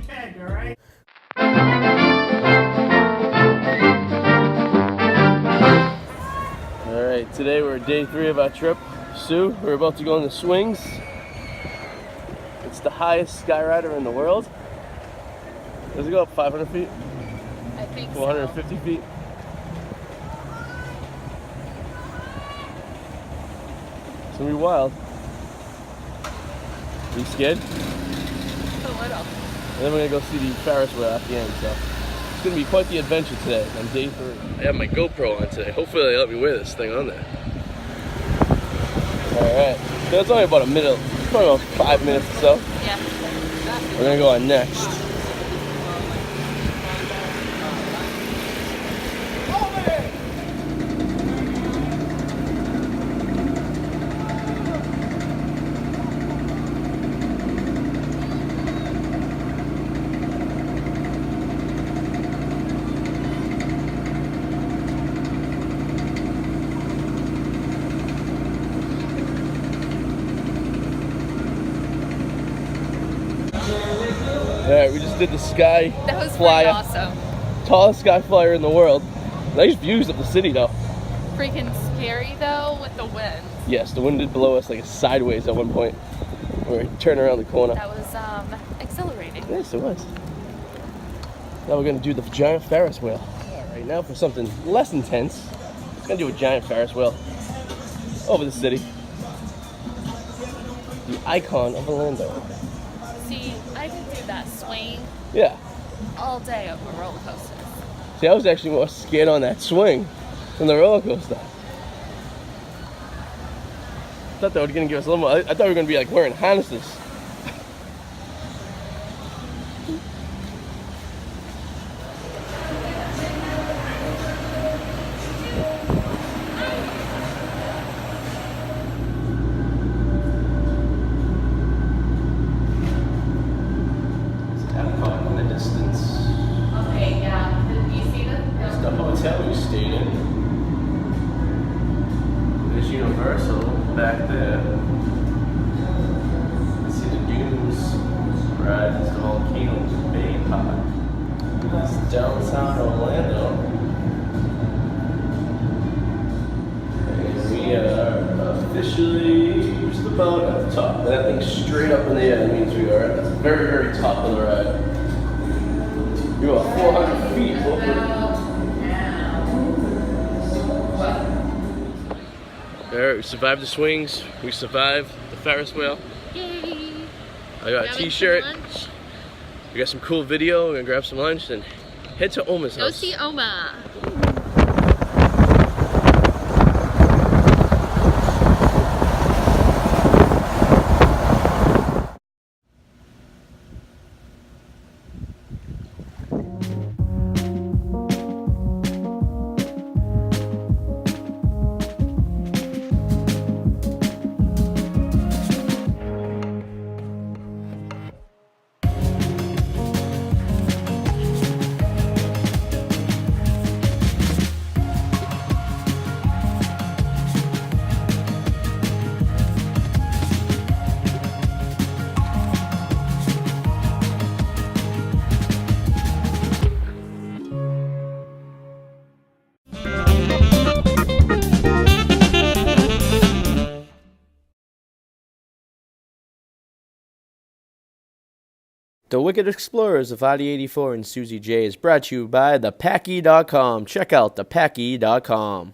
keg, all right? Alright, today we're day 3 of our trip. Sue, we're about to go on the swings. It's the highest skyrider in the world. Does it go up 500 feet? I think 450 feet? It's gonna be wild. Are you scared? A little. And then we're gonna go see the Ferris wheel at the end, so it's gonna be quite the adventure today on day 3. I have my GoPro on today. Hopefully they let me wear this thing on there. Alright, so it's only about a minute, probably about 5 minutes or so. Yeah. We're gonna go on next. Alright, we just did the sky That was flyer. awesome. Tallest sky flyer in the world. Nice views of the city though. Freaking scary though with the wind. Yes, the wind did blow us like sideways at one point. We were turning around the corner. That was exhilarating. Yes, it was. Now we're gonna do the giant Ferris wheel. Alright, now for something less intense. We're gonna do a giant Ferris wheel over the city. The icon of Orlando. See, I can do that swing Yeah. all day over roller coasters. See, I was actually more scared on that swing than the roller coaster. I thought they were gonna give us a little more. I thought we were gonna be like wearing harnesses. In the distance. Okay, yeah. Did you see the The hotel we stayed in. There's Universal back there. You see the dunes ride. It's the Volcano Bay Park. That's downtown Orlando. And we are officially just about at the top. That thing's straight up in the air. That means we are at the very, very top of the ride. You're about 400 feet over. Alright, we survived the swings. We survived the Ferris wheel. Yay! I got a t-shirt. We got some cool video. We're gonna grab some lunch and head to Oma's house. Go see Oma. The Wicked Explorers of Arty 84 and Suzi J is brought to you by thepacky.com. Check out thepacky.com.